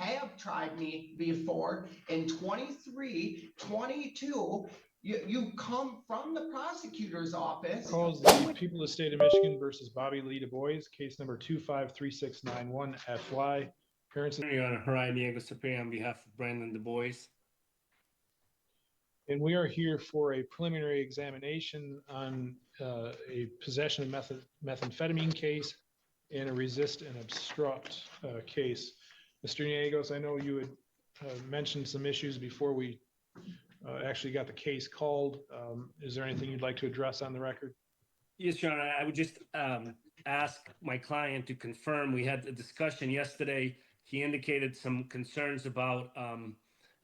have tried me before in 23, 22. You come from the prosecutor's office. Calls the people of the state of Michigan versus Bobby Lee Du Bois, case number 253691 FY. Parents. Your Honor, Harai Diego Superior on behalf of Brandon Du Bois. And we are here for a preliminary examination on a possession of methamphetamine case and a resist and obstruct case. Mr. Niegos, I know you had mentioned some issues before we actually got the case called. Is there anything you'd like to address on the record? Yes, Your Honor. I would just ask my client to confirm. We had a discussion yesterday. He indicated some concerns about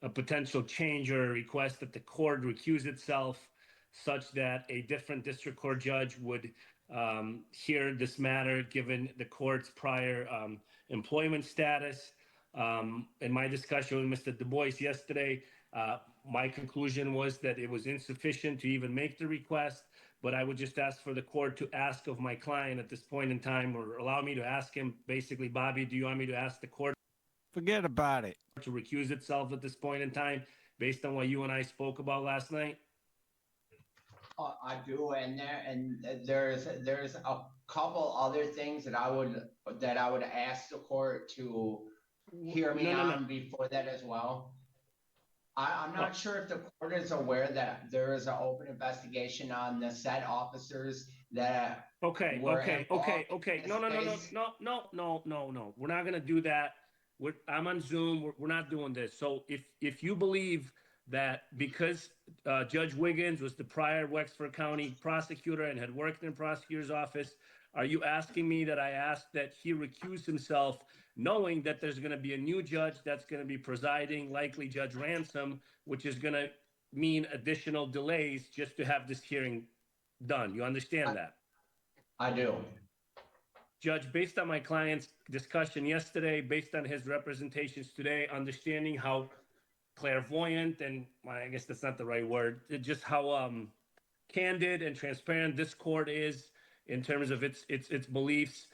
a potential change or a request that the court recuse itself such that a different district court judge would hear this matter given the court's prior employment status. In my discussion with Mr. Du Bois yesterday, my conclusion was that it was insufficient to even make the request, but I would just ask for the court to ask of my client at this point in time, or allow me to ask him, basically, Bobby, do you want me to ask the court? Forget about it. To recuse itself at this point in time, based on what you and I spoke about last night? I do, and there's a couple other things that I would ask the court to hear me on before that as well. I'm not sure if the court is aware that there is an open investigation on the said officers that. Okay. No. We're not gonna do that. I'm on Zoom. We're not doing this. So if you believe that because Judge Wiggins was the prior Wexford County prosecutor and had worked in the prosecutor's office, are you asking me that I ask that he recuse himself, knowing that there's going to be a new judge that's going to be presiding, likely Judge Ransom, which is going to mean additional delays just to have this hearing done? You understand that? I do. Judge, based on my client's discussion yesterday, based on his representations today, understanding how clairvoyant, and I guess that's not the right word, just how candid and transparent this court is in terms of its beliefs,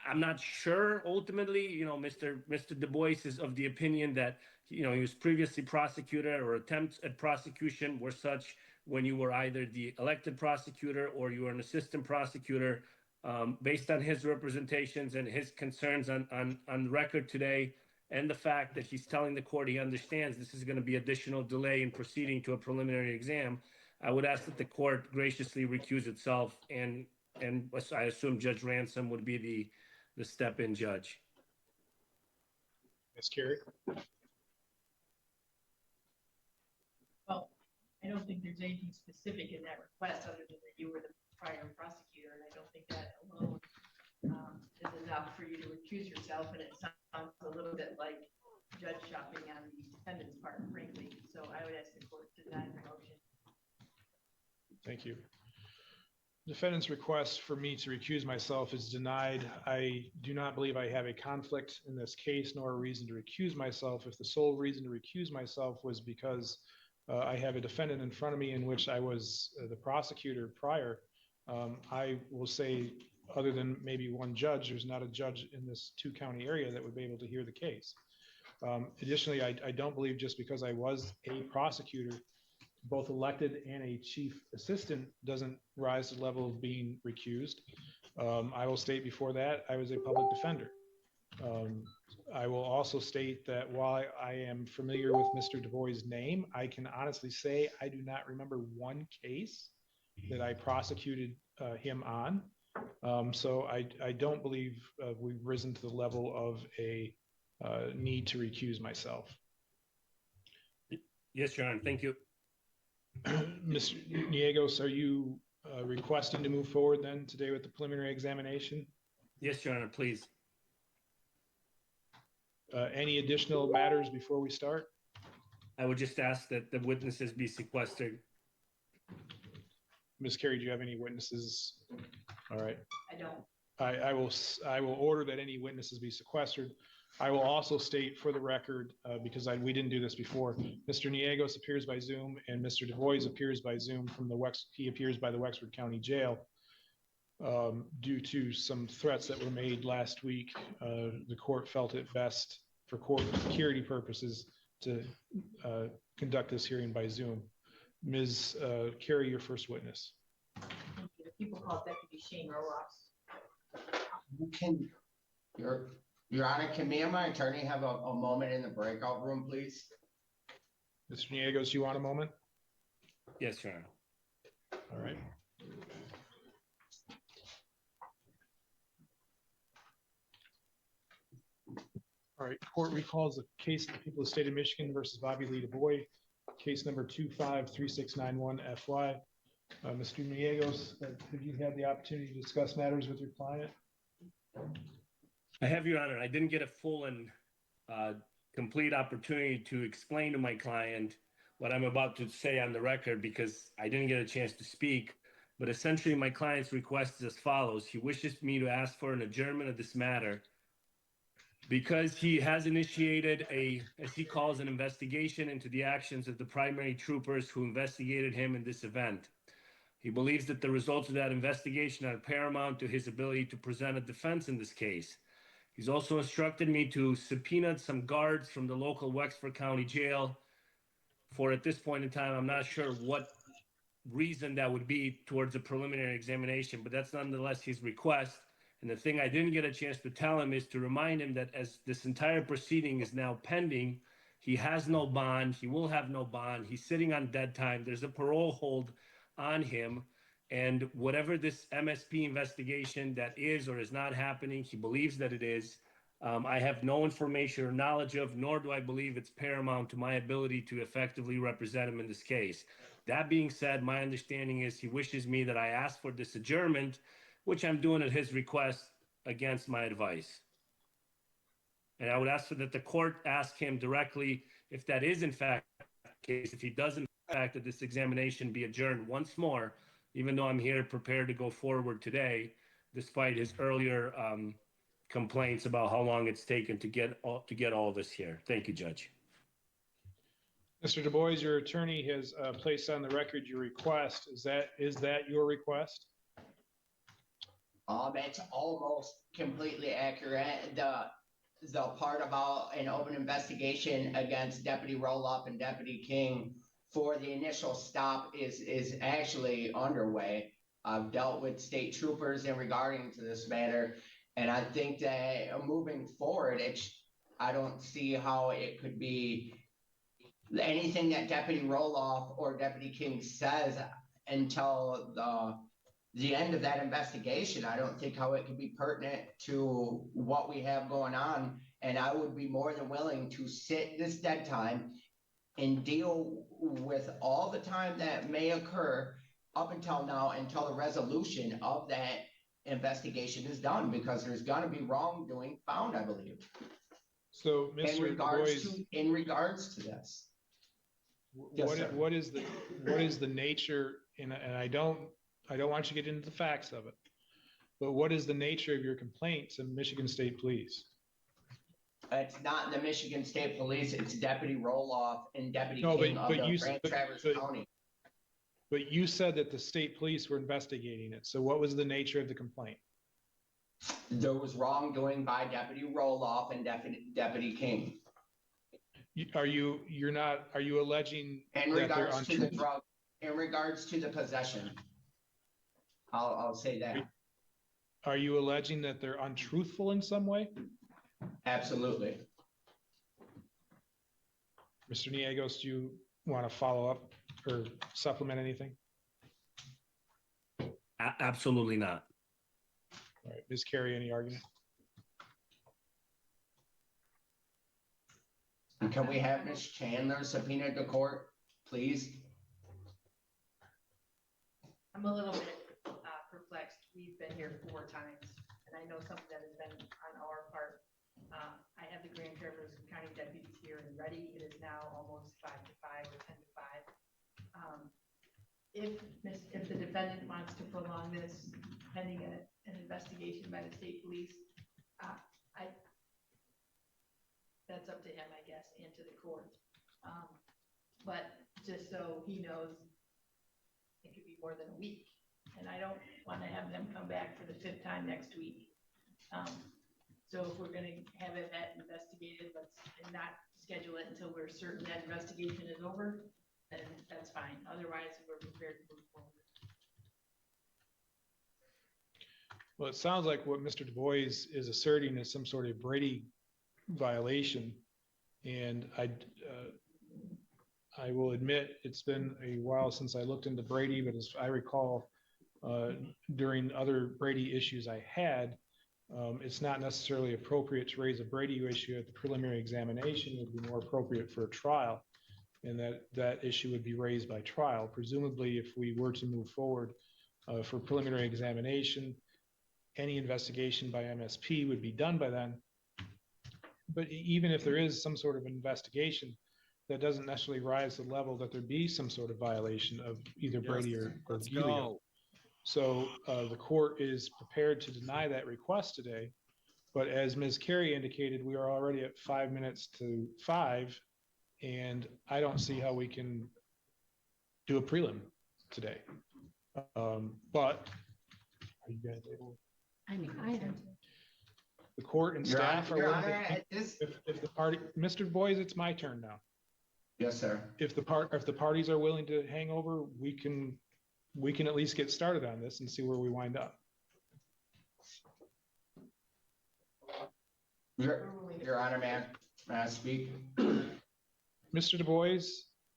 I'm not sure ultimately, Mr. Du Bois is of the opinion that, he was previously prosecutor, or attempts at prosecution were such when you were either the elected prosecutor or you were an assistant prosecutor. Based on his representations and his concerns on record today, and the fact that he's telling the court he understands this is going to be additional delay in proceeding to a preliminary exam, I would ask that the court graciously recuse itself, and I assume Judge Ransom would be the step-in judge. Ms. Carey? Well, I don't think there's anything specific in that request other than that you were the prior prosecutor, and I don't think that alone is enough for you to recuse yourself, and it sounds a little bit like judge shopping on the defendant's part, frankly. So I would ask the court to deny the motion. Thank you. Defendant's request for me to recuse myself is denied. I do not believe I have a conflict in this case, nor a reason to recuse myself. If the sole reason to recuse myself was because I have a defendant in front of me in which I was the prosecutor prior, I will say, other than maybe one judge, there's not a judge in this two-county area that would be able to hear the case. Additionally, I don't believe just because I was a prosecutor, both elected and a chief assistant, doesn't rise to the level of being recused. I will state before that I was a public defender. I will also state that while I am familiar with Mr. Du Bois' name, I can honestly say I do not remember one case that I prosecuted him on. So I don't believe we've risen to the level of a need to recuse myself. Yes, Your Honor. Thank you. Mr. Niegos, are you requesting to move forward then today with the preliminary examination? Yes, Your Honor, please. Any additional matters before we start? I would just ask that the witnesses be sequestered. Ms. Carey, do you have any witnesses? All right. I don't. I will order that any witnesses be sequestered. I will also state for the record, because we didn't do this before, Mr. Niegos appears by Zoom and Mr. Du Bois appears by Zoom from he appears by the Wexford County Jail. Due to some threats that were made last week, the court felt it best for court security purposes to conduct this hearing by Zoom. Ms. Carey, your first witness. Thank you. The people call Deputy Shane Roloffs. Can Your Honor, can me and my attorney have a moment in the breakout room, please? Mr. Niegos, you want a moment? Yes, Your Honor. All right. All right, court recalls the case of the people of the state of Michigan versus Bobby Lee DuBois, case number 253691FY. Mr. Niegos, have you had the opportunity to discuss matters with your client? I have, Your Honor. I didn't get a full and complete opportunity to explain to my client what I'm about to say on the record because I didn't get a chance to speak. But essentially, my client's request is as follows. He wishes me to ask for an adjournment of this matter because he has initiated as he calls, an investigation into the actions of the primary troopers who investigated him in this event. He believes that the results of that investigation are paramount to his ability to present a defense in this case. He's also instructed me to subpoena some guards from the local Wexford County Jail for, at this point in time, I'm not sure what reason that would be towards a preliminary examination, but that's nonetheless his request. And the thing I didn't get a chance to tell him is to remind him that as this entire proceeding is now pending, he has no bond. He will have no bond. He's sitting on dead time. There's a parole hold on him. And whatever this MSP investigation that is or is not happening, he believes that it is. I have no information or knowledge of, nor do I believe it's paramount to my ability to effectively represent him in this case. That being said, my understanding is he wishes me that I ask for this adjournment, which I'm doing at his request against my advice. And I would ask that the court ask him directly if that is in fact the case, if he does in fact that this examination be adjourned once more, even though I'm here prepared to go forward today, despite his earlier complaints about how long it's taken to get all this here. Thank you, Judge. Mr. DuBois, your attorney has placed on the record your request. Is that your request? It's almost completely accurate. The part about an open investigation against Deputy Roloff and Deputy King for the initial stop is actually underway. I've dealt with state troopers in regarding to this matter, and I think that moving forward, I don't see how it could be anything that Deputy Roloff or Deputy King says until the end of that investigation. I don't think how it could be pertinent to what we have going on. And I would be more than willing to sit this dead time and deal with all the time that may occur up until now, until the resolution of that investigation is done, because there's going to be wrongdoing found, I believe. So, Mr. In regards to this. What is the nature, and I don't want you to get into the facts of it, but what is the nature of your complaint to Michigan State Police? It's not the Michigan State Police, it's Deputy Roloff and Deputy King of Grand Traverse County. But you said that the state police were investigating it. So what was the nature of the complaint? There was wrongdoing by Deputy Roloff and Deputy King. Are you alleging in regards to the drug, in regards to the possession? I'll say that. Are you alleging that they're untruthful in some way? Absolutely. Mr. Niegos, do you want to follow up or supplement anything? Absolutely not. All right, Ms. Carey, any argument? Can we have Ms. Chandler subpoenaed to court, please? I'm a little bit perplexed. We've been here 4 times, and I know some of that has been on our part. I have the Grand Traverse County deputies here and ready. It is now almost 5 to 5 or 10 to 5. If the defendant wants to prolong this pending an investigation by the state police, that's up to him, I guess, and to the court. But just so he knows, it could be more than a week, and I don't want to have them come back for the 5th time next week. So if we're gonna have that investigated, and not schedule it until we're certain that investigation is over, then that's fine. Otherwise, we're prepared to move forward. Well, it sounds like what Mr. Du Bois is asserting is some sort of Brady violation. And I will admit, it's been a while since I looked into Brady, but as I recall, during other Brady issues I had, it's not necessarily appropriate to raise a Brady issue at the preliminary examination. It would be more appropriate for a trial, and that issue would be raised by trial. Presumably, if we were to move forward for preliminary examination, any investigation by MSP would be done by then. But even if there is some sort of investigation, that doesn't necessarily rise to the level that there be some sort of violation of either Brady or Let's Giglio. go. So the court is prepared to deny that request today. But as Ms. Carey indicated, we are already at 5 minutes to 5, and I don't see how we can do a prelim today. But are you guys able? I mean, I am. The court and Your staff Honor, are Your willing to Honor, at this, if the party, Mr. Du Bois, it's my turn now. yes, sir. If the parties are willing to hang over, we can at least get started on this and see where we wind up. Your Honor, may I speak? Mr. Du Bois,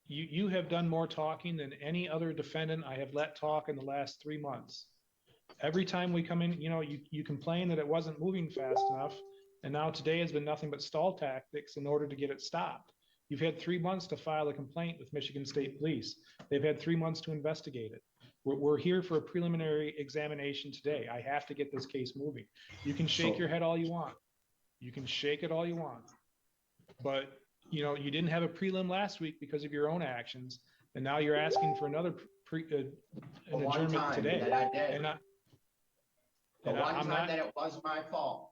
you have done more talking than any other defendant I have let talk in the last 3 months. Every time we come in, you complain that it wasn't moving fast enough, and now today has been nothing but stall tactics in order to get it stopped. You've had 3 months to file a complaint with Michigan State Police. They've had 3 months to investigate it. We're here for a preliminary examination today. I have to get this case moving. You can shake your head all you want. You can shake it all you want. But, you didn't have a prelim last week because of your own actions, and now you're asking for another an adjournment today. That I did. And One time that it was my fault.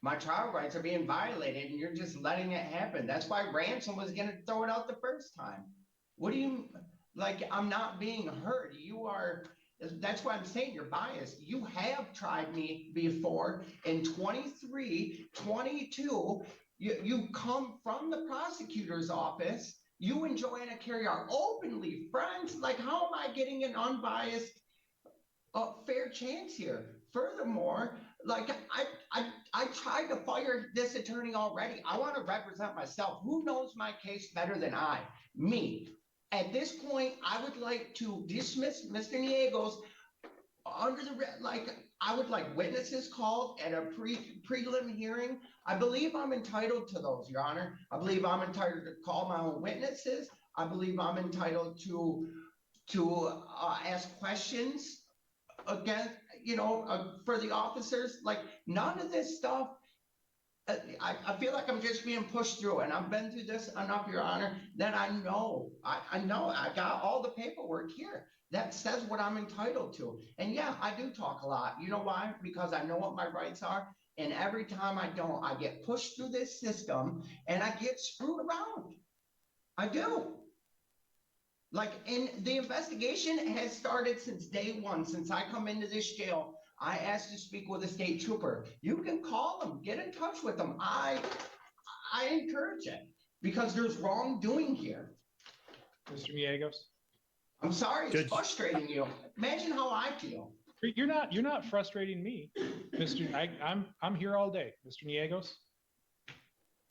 My child rights are being violated, and you're just letting it happen. That's why Ransom was going to throw it out the first time. What do you, I'm not being heard. That's why I'm saying you're biased. You have tried me before in 23, 22. You come from the prosecutor's office. You and Joanna Carey are openly friends. How am I getting an unbiased, fair chance here? Furthermore, I tried to fire this attorney already. I want to represent myself. Who knows my case better than I? Me. At this point, I would like to dismiss Mr. Niegos under the, I would like witnesses called at a prelim hearing. I believe I'm entitled to those, Your Honor. I believe I'm entitled to call my own witnesses. I believe I'm entitled to ask questions again, for the officers. None of this stuff. I feel like I'm just being pushed through, and I've been through this enough, Your Honor, that I know I got all the paperwork here that says what I'm entitled to. And yeah, I do talk a lot. You know why? Because I know what my rights are. And every time I don't, I get pushed through this system and I get screwed around. I do. And the investigation has started since day one. Since I come into this jail, I asked to speak with a state trooper. You can call them, get in touch with them. I encourage it because there's wrongdoing here. Mr. Niegos? I'm sorry, it's frustrating you. Imagine how I feel. You're not frustrating me, Mr. I'm here all day, Mr. Niegos.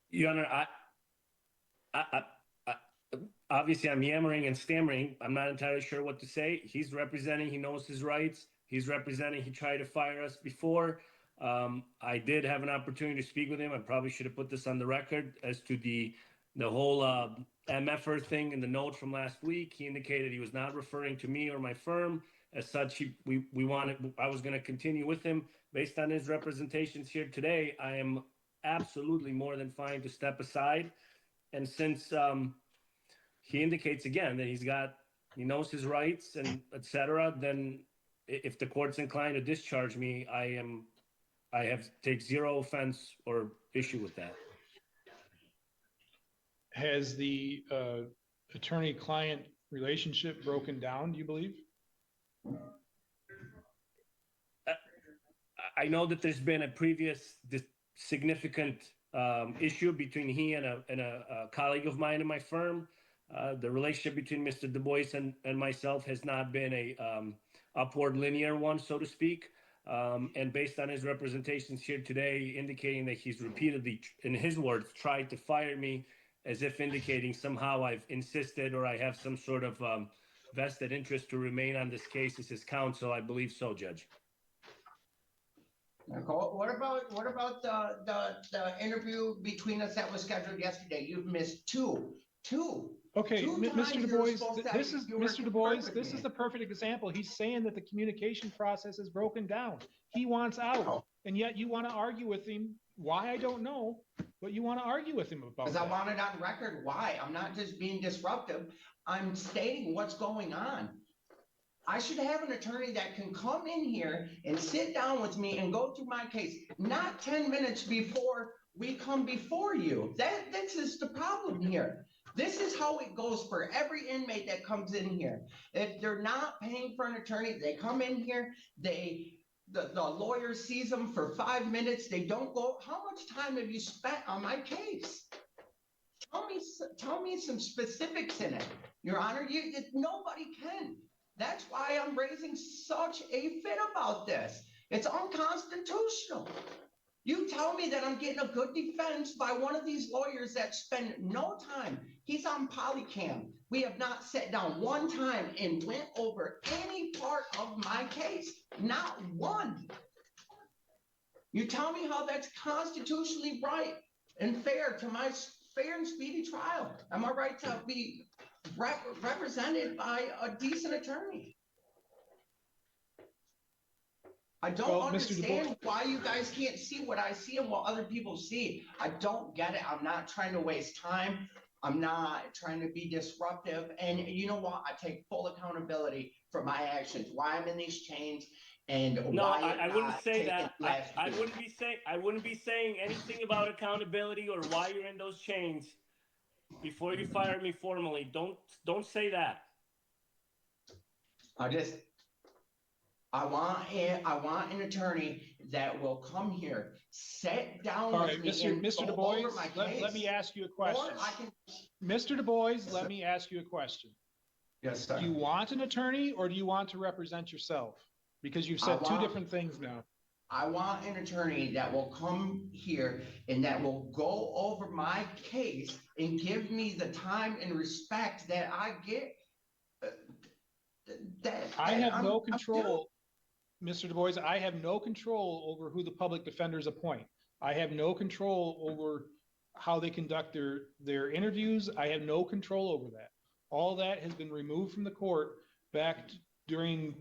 Your Honor, I obviously I'm yammering and stammering. I'm not entirely sure what to say. He's representing, he knows his rights. He's representing, he tried to fire us before. I did have an opportunity to speak with him. I probably should have put this on the record as to the whole MFR thing in the note from last week. He indicated he was not referring to me or my firm. As such, I was going to continue with him. Based on his representations here today, I am absolutely more than fine to step aside. And since he indicates again that he knows his rights and etc., then if the court's inclined to discharge me, I take zero offense or issue with that. Has the attorney-client relationship broken down, do you believe? I know that there's been a previous significant issue between he and a colleague of mine in my firm. The relationship between Mr. Du Bois and myself has not been a upward linear one, so to speak. And based on his representations here today, indicating that he's repeatedly, in his words, tried to fire me, as if indicating somehow I've insisted or I have some sort of vested interest to remain on this case as his counsel. I believe so, Judge. What about the interview between us that was scheduled yesterday? You've missed two. Okay, Two Mr. times Du you were Bois, supposed to- this is you were Mr. Du Bois. perfect, This is man. the perfect example. He's saying that the communication process is broken down. He wants out, Oh. and yet you want to argue with him. Why, I don't know, but you want to argue with him about Because I that. want it on record why. I'm not just being disruptive. I'm stating what's going on. I should have an attorney that can come in here and sit down with me and go through my case, not 10 minutes before we come before you. This is the problem here. This is how it goes for every inmate that comes in here. If they're not paying for an attorney, they come in here, the lawyer sees them for 5 minutes, they don't go. How much time have you spent on my case? Tell me some specifics in it. Your Honor, nobody can. That's why I'm raising such a fit about this. It's unconstitutional. You tell me that I'm getting a good defense by one of these lawyers that spend no time. He's on polycam. We have not sat down one time and went over any part of my case. Not one. You tell me how that's constitutionally right and fair to my fair and speedy trial. Am I right to be represented by a decent attorney? I don't understand why you guys can't see what I see and what other people see. I don't get it. I'm not trying to waste time. I'm not trying to be disruptive. And you know what? I take full accountability for my actions, why I'm in these chains, and No, why I wouldn't say that. I week. wouldn't be saying anything about accountability or why you're in those chains before you fire me formally. Don't say that. I want an attorney that will come here, sit down All with right, me and Mr. Du go Bois, over my case. let me ask you a question. Or I can. Mr. Du Bois, let me ask you a question. Yes, sir. Do you want an attorney or do you want to represent yourself? Because you've said two different things now. I want an attorney that will come here and that will go over my case and give me the time and respect that I get. I have no control, Mr. Du Bois, I have no control over who the public defenders appoint. I have no control over how they conduct their interviews. I have no control over that. All that has been removed from the court back during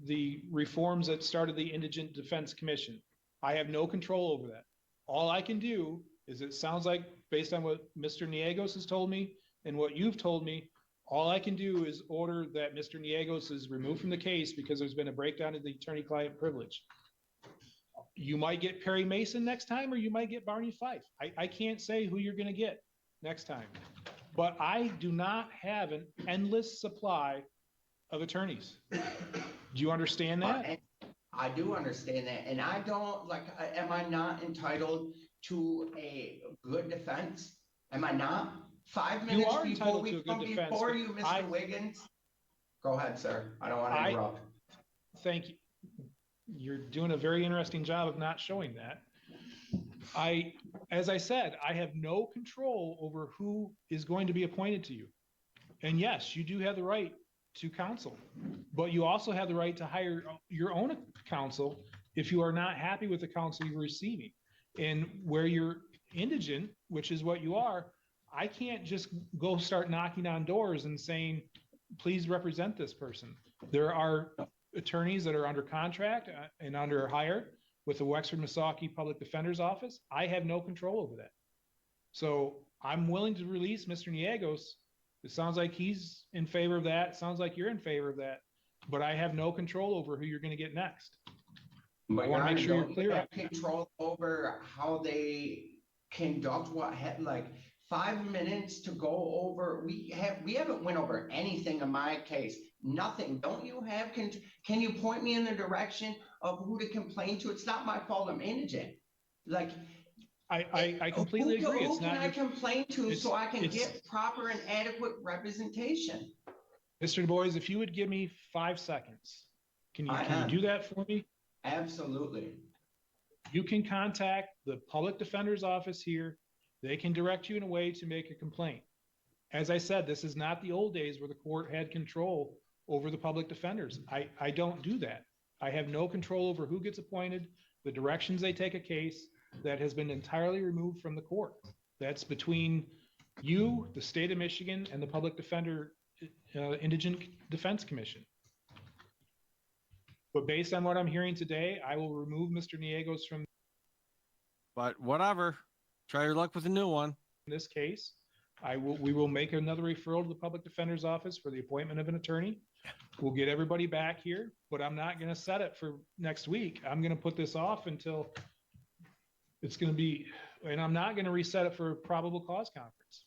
the reforms that started the Indigent Defense Commission. I have no control over that. All I can do is, it sounds like, based on what Mr. Niegos has told me and what you've told me, all I can do is order that Mr. Niegos is removed from the case because there's been a breakdown in the attorney-client privilege. You might get Perry Mason next time, or you might get Barney Fife. I can't say who you're going to get next time. But I do not have an endless supply of attorneys. Do you understand that? I do understand that. And I don't, am I not entitled to a good defense? Am I not? 5 minutes are before entitled we to a good come defense, before but you, Mr. Wiggins. Go ahead, sir. I don't want to interrupt. Thank you. You're doing a very interesting job of not showing that. As I said, I have no control over who is going to be appointed to you. And yes, you do have the right to counsel, but you also have the right to hire your own counsel if you are not happy with the counsel you're receiving. And where you're indigent, which is what you are, I can't just go start knocking on doors and saying, please represent this person. There are attorneys that are under contract and under hire with the Wexford Missaukee Public Defender's Office. I have no control over that. So I'm willing to release Mr. Niegos. It sounds like he's in favor of that. It sounds like you're in favor of that. But I have no control over who you're going to get next. But I want to make sure you're clear. Have control over how they conduct 5 minutes to go over. We haven't went over anything in my case. Nothing. Don't you have? Can you point me in the direction of who to complain to? It's not my fault. I'm indigent. Like, I completely agree. Who It's can not I your, complain to it's- so I can it's- get proper and adequate representation? Mr. Du Bois, if you would give me 5 seconds, can I you am. do that for me? Absolutely. You can contact the public defender's office here. They can direct you in a way to make a complaint. As I said, this is not the old days where the court had control over the public defenders. I don't do that. I have no control over who gets appointed, the directions they take a case. That has been entirely removed from the court. That's between you, the state of Michigan, and the Public Defender Indigent Defense Commission. But based on what I'm hearing today, I will remove Mr. Niegos from But whatever. Try your luck with a new one. this case. We will make another referral to the Public Defender's office for the appointment of an attorney. We'll get everybody back here, but I'm not going to set it for next week. I'm going to put this off until it's going to be, and I'm not going to reset it for a probable cause conference.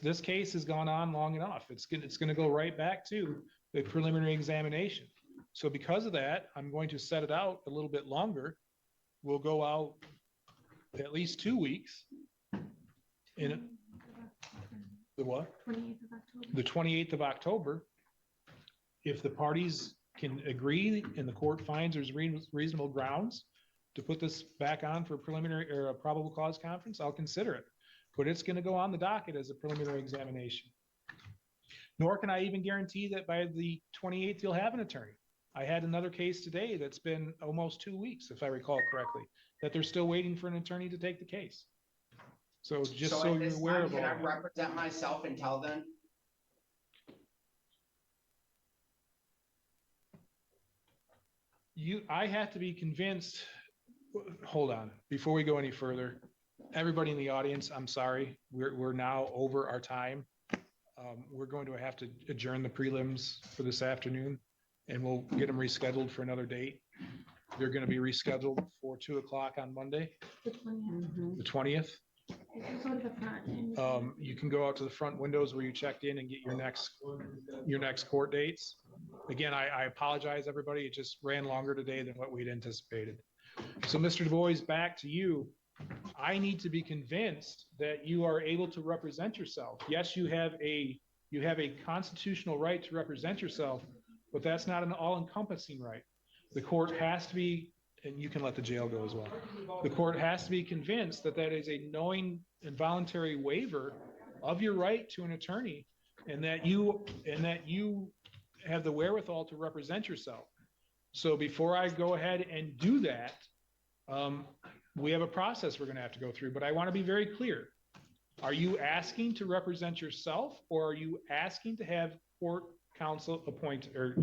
This case has gone on long enough. It's going to go right back to the preliminary examination. So because of that, I'm going to set it out a little bit longer. We'll go out at least 2 weeks. In the what? 28th of October. The 28th of October. If the parties can agree and the court finds there's reasonable grounds to put this back on for a preliminary or a probable cause conference, I'll consider it. But it's going to go on the docket as a preliminary examination. Nor can I even guarantee that by the 28th you'll have an attorney. I had another case today that's been almost 2 weeks, if I recall correctly, that they're still waiting for an attorney to take the case. So just so at you're this aware time, of all can I that. represent myself until then? I have to be convinced, hold on, before we go any further, everybody in the audience, I'm sorry, we're now over our time. We're going to have to adjourn the prelims for this afternoon, and we'll get them rescheduled for another date. They're going to be rescheduled for 2 o'clock on Monday, The 20th. the 20th. You can go to the front and You can go out to the front windows where you checked in and get your next court dates. Again, I apologize, everybody. It just ran longer today than what we'd anticipated. So Mr. Du Bois, back to you. I need to be convinced that you are able to represent yourself. Yes, you have a constitutional right to represent yourself, but that's not an all-encompassing right. The court has to be, and you can let the jail go as well. The court has to be convinced that that is a knowing and voluntary waiver of your right to an attorney, and that you have the wherewithal to represent yourself. So before I go ahead and do that, we have a process we're going to have to go through, but I want to be very clear. Are you asking to represent yourself, or are you asking to have court counsel appointed or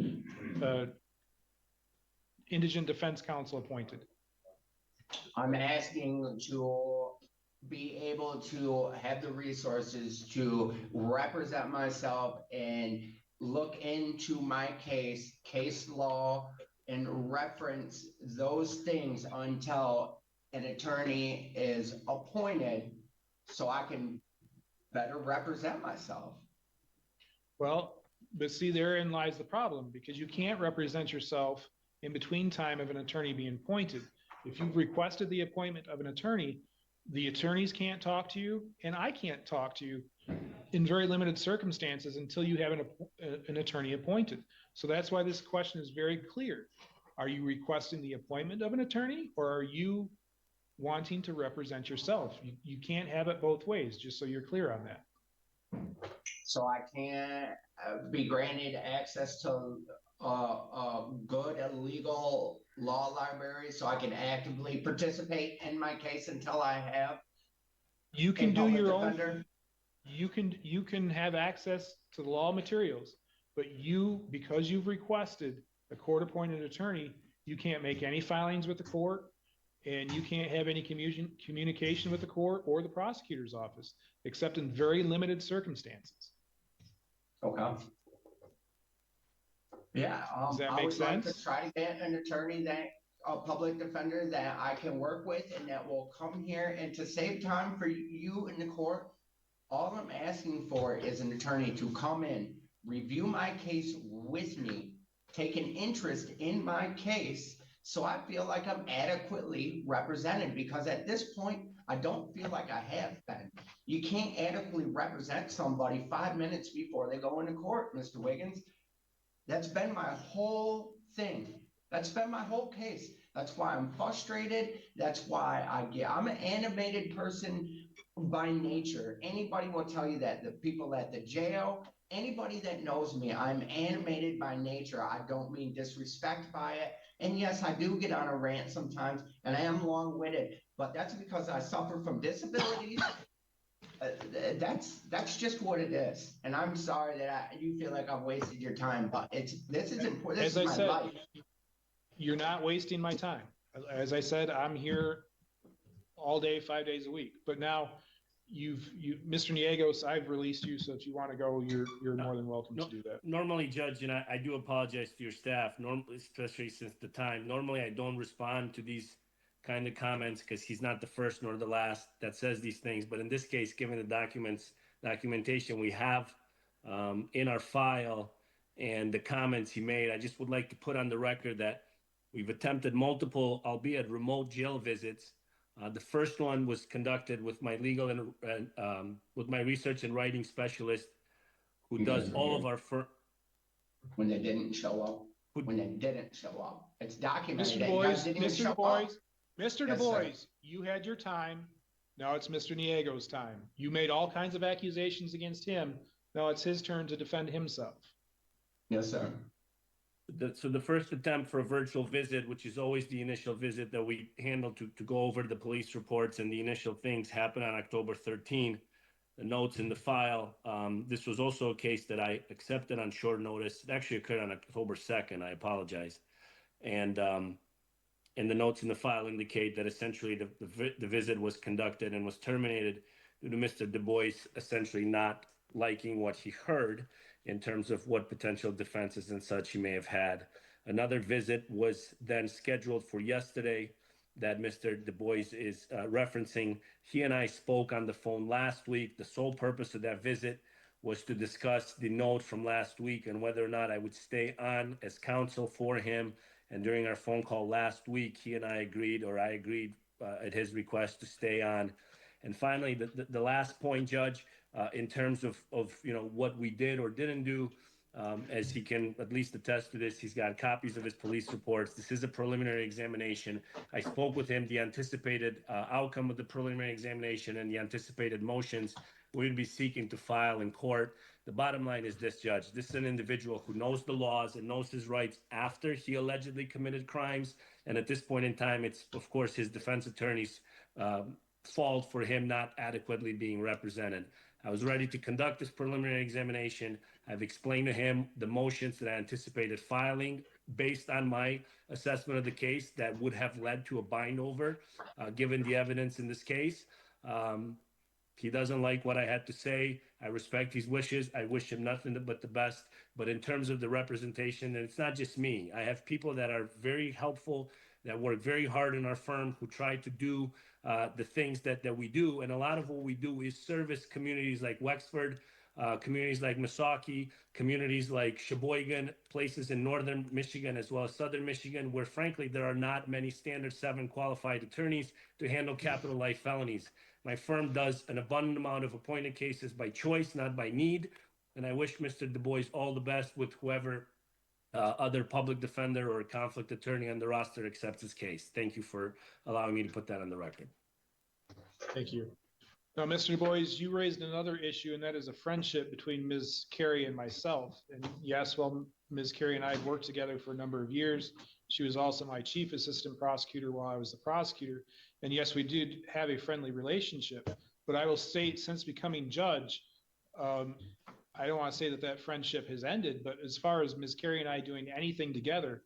indigent defense counsel appointed? I'm asking to be able to have the resources to represent myself and look into my case law, and reference those things until an attorney is appointed so I can better represent myself. Well, but see, therein lies the problem, because you can't represent yourself in between time of an attorney being appointed. If you've requested the appointment of an attorney, the attorneys can't talk to you, and I can't talk to you in very limited circumstances until you have an attorney appointed. So that's why this question is very clear. Are you requesting the appointment of an attorney, or are you wanting to represent yourself? You can't have it both ways, just so you're clear on that. So I can't be granted access to a good legal law library so I can actively participate in my case until I have You a can do public your own, defender? you can have access to the law materials, but because you've requested a court-appointed attorney, you can't make any filings with the court, and you can't have any communication with the court or the prosecutor's office, except in very limited circumstances. Okay. Yeah, Does that I make would like to sense? try to get an attorney a public defender that I can work with and that will come here, and to save time for you in the court, all I'm asking for is an attorney to come in, review my case with me, take an interest in my case So I feel like I'm adequately represented because at this point, I don't feel like I have been. You can't adequately represent somebody 5 minutes before they go into court, Mr. Wiggins. That's been my whole thing. That's been my whole case. That's why I'm frustrated. That's why I'm an animated person by nature. Anybody will tell you that. The people at the jail, anybody that knows me, I'm animated by nature. I don't mean disrespect by it. And yes, I do get on a rant sometimes, and I am long-winded, but that's because I suffer from disabilities. That's just what it is. And I'm sorry that you feel like I've wasted your time, but this is important. This As I is my said, life. you're not wasting my time. As I said, I'm here all day, 5 days a week. But now Mr. Niegos, I've released you. So if you want to go, you're more than welcome No, to do that. normally, Judge, and I do apologize to your staff, normally, especially since the time. Normally, I don't respond to these kind of comments because he's not the first nor the last that says these things. But in this case, given the documentation we have in our file and the comments he made, I just would like to put on the record that we've attempted multiple, albeit remote, jail visits. The first one was conducted with my legal and with my research and writing specialist, who does all of our when they didn't show up. When they didn't show up. It's documented. Mr. that Du you Bois, guys didn't even Mr. show Du up. Bois, Mr. Du Yes, Bois, sir. you had your time. Now it's Mr. Niegos' time. You made all kinds of accusations against him. Now it's his turn to defend himself. Yes, sir. So the first attempt for a virtual visit, which is always the initial visit that we handle to go over the police reports and the initial things, happened on October 13. The notes in the file. This was also a case that I accepted on short notice. It actually occurred on October 2nd. I apologize. And the notes in the file indicate that essentially the visit was conducted and was terminated due to Mr. Du Bois essentially not liking what he heard in terms of what potential defenses and such he may have had. Another visit was then scheduled for yesterday that Mr. Du Bois is referencing. He and I spoke on the phone last week. The sole purpose of that visit was to discuss the note from last week and whether or not I would stay on as counsel for him. And during our phone call last week, he and I agreed, or I agreed at his request, to stay on. And finally, the last point, Judge, in terms of what we did or didn't do, as he can at least attest to this, he's got copies of his police reports. This is a preliminary examination. I spoke with him. The anticipated outcome of the preliminary examination and the anticipated motions we're going to be seeking to file in court. The bottom line is this, Judge. This is an individual who knows the laws and knows his rights after he allegedly committed crimes. And at this point in time, it's, of course, his defense attorney's fault for him not adequately being represented. I was ready to conduct this preliminary examination. I've explained to him the motions that I anticipated filing based on my assessment of the case that would have led to a bind over, given the evidence in this case. He doesn't like what I had to say. I respect his wishes. I wish him nothing but the best. But in terms of the representation, and it's not just me. I have people that are very helpful, that work very hard in our firm, who try to do the things that we do. And a lot of what we do is service communities like Wexford, communities like Misaki, communities like Sheboygan, places in northern Michigan as well as southern Michigan, where frankly there are not many standard 7 qualified attorneys to handle capital life felonies. My firm does an abundant amount of appointed cases by choice, not by need. And I wish Mr. Du Bois all the best with whoever other public defender or conflict attorney on the roster accepts his case. Thank you for allowing me to put that on the record. Thank you. Now, Mr. Du Bois, you raised another issue, and that is a friendship between Ms. Carey and myself. And yes, well, Ms. Carey and I had worked together for a number of years. She was also my chief assistant prosecutor while I was the prosecutor. And yes, we did have a friendly relationship. But I will state, since becoming judge, I don't want to say that friendship has ended, but as far as Ms. Carey and I doing anything together,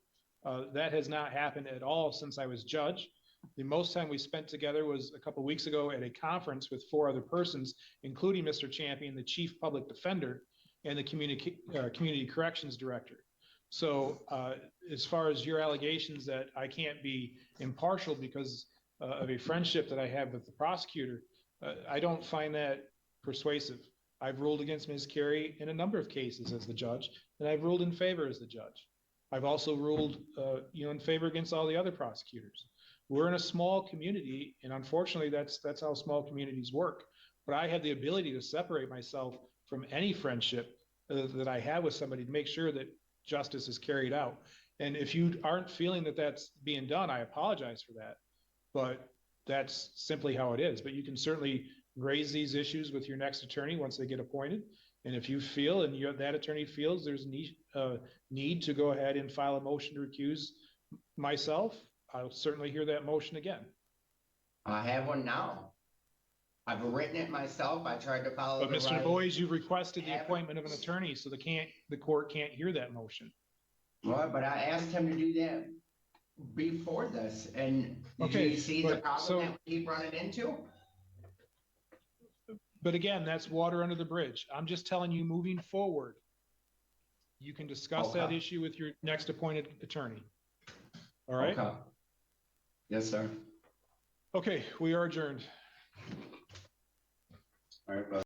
that has not happened at all since I was judge. The most time we spent together was a couple of weeks ago at a conference with 4 other persons, including Mr. Champion, the chief public defender, and the community corrections director. So as far as your allegations that I can't be impartial because of a friendship that I have with the prosecutor, I don't find that persuasive. I've ruled against Ms. Carey in a number of cases as the judge, and I've ruled in favor as the judge. I've also ruled, in favor against all the other prosecutors. We're in a small community, and unfortunately, that's how small communities work. But I have the ability to separate myself from any friendship that I have with somebody to make sure that justice is carried out. And if you aren't feeling that that's being done, I apologize for that. But that's simply how it is. But you can certainly raise these issues with your next attorney once they get appointed. And if you feel, and that attorney feels there's need to go ahead and file a motion to recuse myself, I'll certainly hear that motion again. I have one now. I've written it myself. I tried to follow But the Mr. right. Boyes, you've requested the appointment of an attorney, so the court can't hear that motion. Well, but I asked him to do that before this, and do Okay, you see the but problem that we keep running into? But again, that's water under the bridge. I'm just telling you, moving forward, you can discuss that Okay. issue with your next appointed attorney. All right? Okay. Yes, sir. Okay, we are adjourned. All right, bud.